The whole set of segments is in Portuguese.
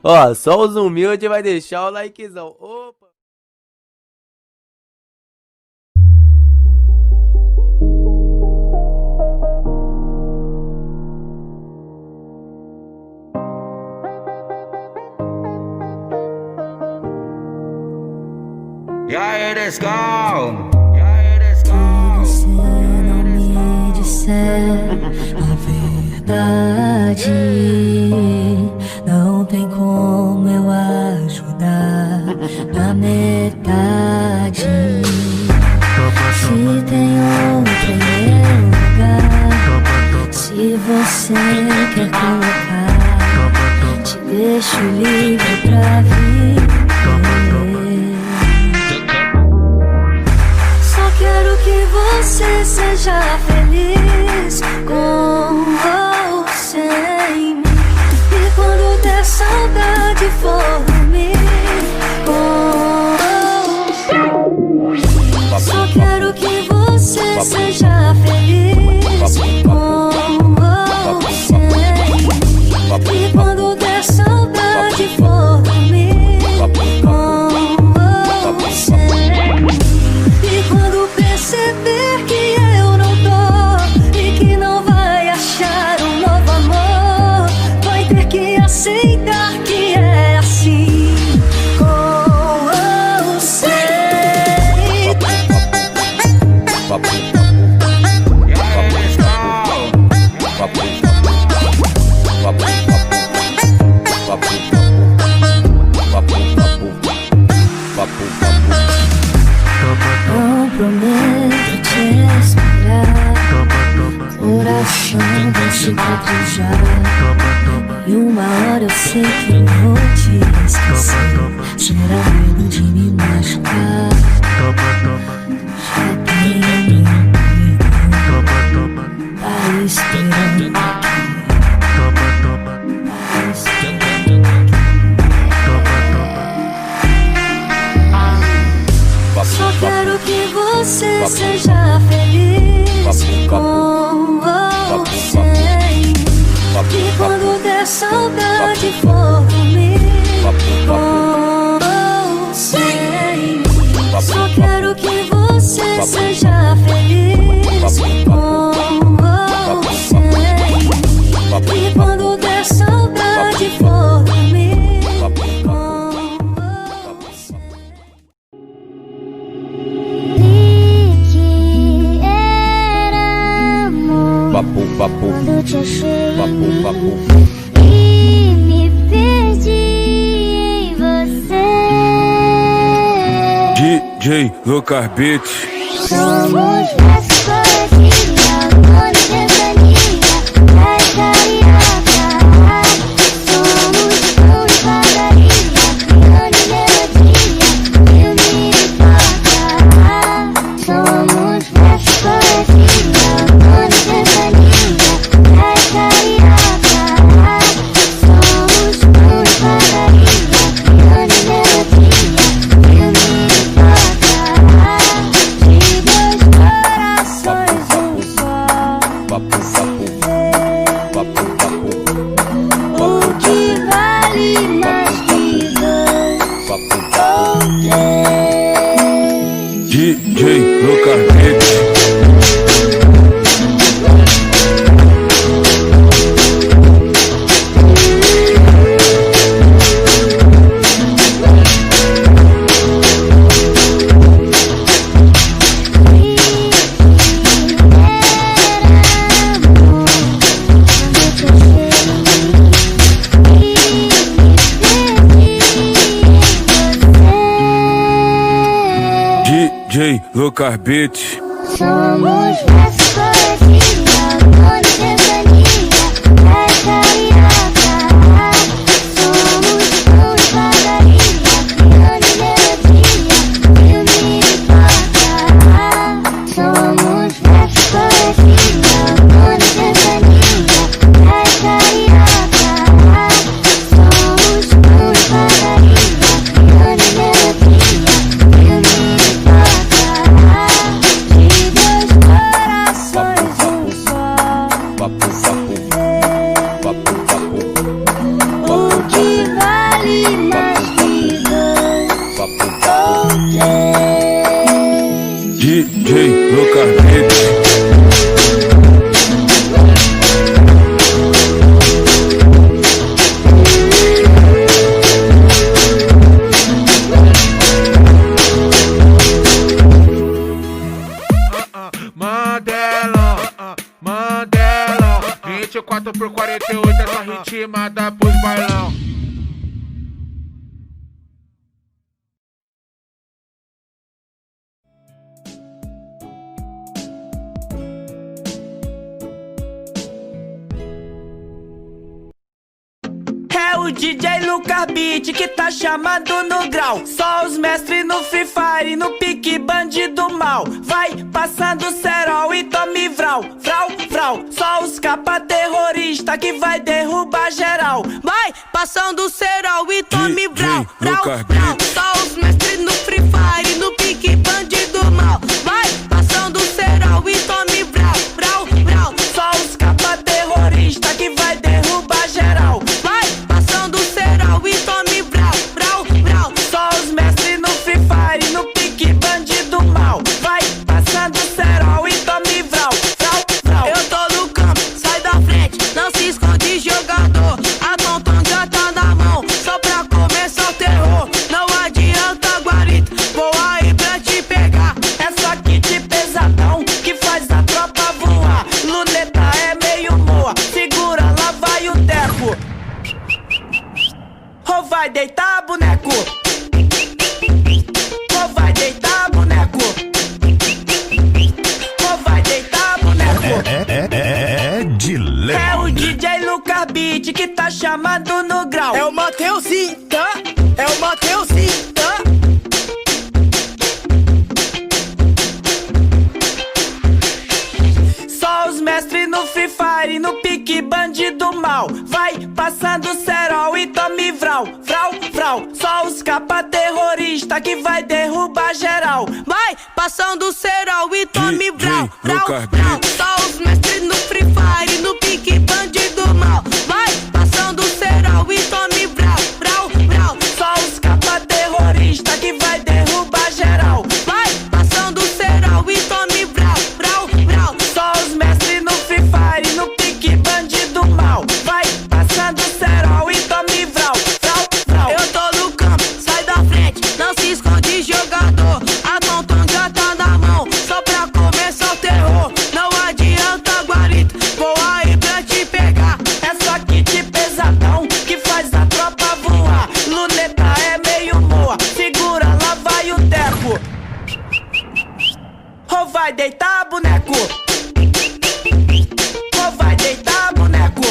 Ó, só os humildes vai deixar o likezão. Opa! E aí, let's go! Se você não me disser a verdade, não tem como eu ajudar na metade. Se tem outro em meu lugar, se você quer colocar, te deixo livre pra viver. Quero que você seja feliz com ou sem mim. E quando der saudade for dormir com ou sem. Só quero que você seja feliz com ou sem. E quando der saudade for dormir com ou sem. E quando perceber que eu não tô e que não vai achar um novo amor, vai ter que aceitar que é assim, com ou sem. Não prometo te esperar, coração vai se cotrejar. E uma hora eu sei que eu vou te esquecer. Será medo de me machucar? Já tenho meu amigo, tá esperando aqui. Tá esperando aqui. Só quero que você seja feliz com ou sem. E quando der saudade for dormir com ou sem. Só quero que você seja feliz com ou sem. E quando der saudade for dormir com ou sem. Quando te achei e me perdi em você. DJ Lucas Beats. Somos versos poesia, amor e ventania, traz carioca. Somos pão e padaria, piano e melodia, filme e toca. Somos versos poesia, amor e ventania, traz carioca. Somos pão e padaria, piano e melodia, filme e toca. De dois corações um só, o que vale mais que dois ou três. DJ Lucas Beats. DJ Lucas Beats. Somos versos poesia, amor e ventania, traz carioca. Somos pão e padaria, piano e melodia, filme e toca. Somos versos poesia, amor e ventania, traz carioca. Somos pão e padaria, piano e melodia, filme e toca. De dois corações o DJ Lucas Beat que tá chamando no grau. Só os mestres no Free Fire, no pique bandido mal. Vai passando cerol e tome vral, vral, vral. Só os capa terrorista que vai derrubar geral. Vai passando cerol e tome vral, vral, vral. Só os mestres no Free Fire, no pique bandido mal. Vai passando cerol e tome vral, vral, vral. Só os capa terrorista que vai derrubar geral. Vai passando cerol e tome vral, vral, vral. Só os mestres no Free Fire, no pique bandido mal. Vai passando cerol e tome vral, vral, vral. Eu tô no campo, sai da frente, não se esconde jogador. A Tonton já tá na mão, só pra começar o terror. Não adianta guarita, vou aí pra te pegar. É só kit pesadão que faz a tropa voar. Luneta é meio moa, segura lá vai o teco. Ou vai deitar boneco, ou vai deitar boneco, ou vai deitar boneco. É de lei. É o DJ Lucas Beat que tá chamando no grau. É o Mateuzinho, tá? É o Mateuzinho, tá? Só os mestres no Free Fire, no pique bandido mal. Vai passando cerol e tome vral, vral, vral. Só os capa terrorista que vai derrubar geral. Vai passando cerol e tome vral, vral, vral. Só os mestres no Free Fire, no pique bandido mal. Vai passando cerol e tome vral, vral, vral. Só os capa terrorista que vai derrubar geral. Vai passando cerol e tome vral, vral, vral. Só os mestres no Free Fire, no pique bandido mal. Vai passando cerol e tome vral, vral, vral. Eu tô no campo, sai da frente, não se esconde jogador. A Tonton já tá na mão, só pra começar o terror. Não adianta guarita, vou aí pra te pegar. É só kit pesadão que faz a tropa voar. Luneta é meio moa, segura lá vai o teco. Ou vai deitar boneco, ou vai deitar boneco,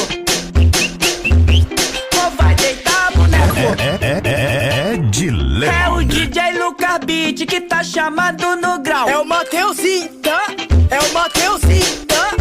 ou vai deitar boneco. É de lei. É o DJ Lucas Beat que tá chamando no grau. É o Mateuzinho, tá? É o Mateuzinho, tá?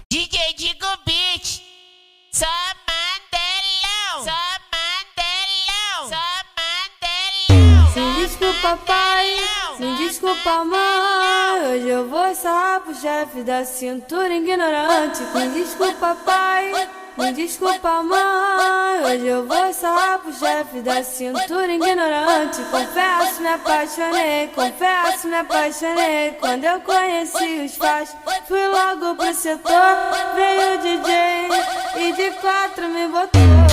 DJ Digo Beat, só mandelão, só mandelão, só mandelão. Se desculpa, pai, se desculpa, mãe. Hoje eu vou sarrar pro chefe da cintura ignorante. Me desculpa, pai, me desculpa, mãe. Hoje eu vou sarrar pro chefe da cintura ignorante. Confesso, me apaixonei, confesso, me apaixonei. Quando eu conheci os fãs, fui logo pro setor. Veio o DJ e de quatro me botou.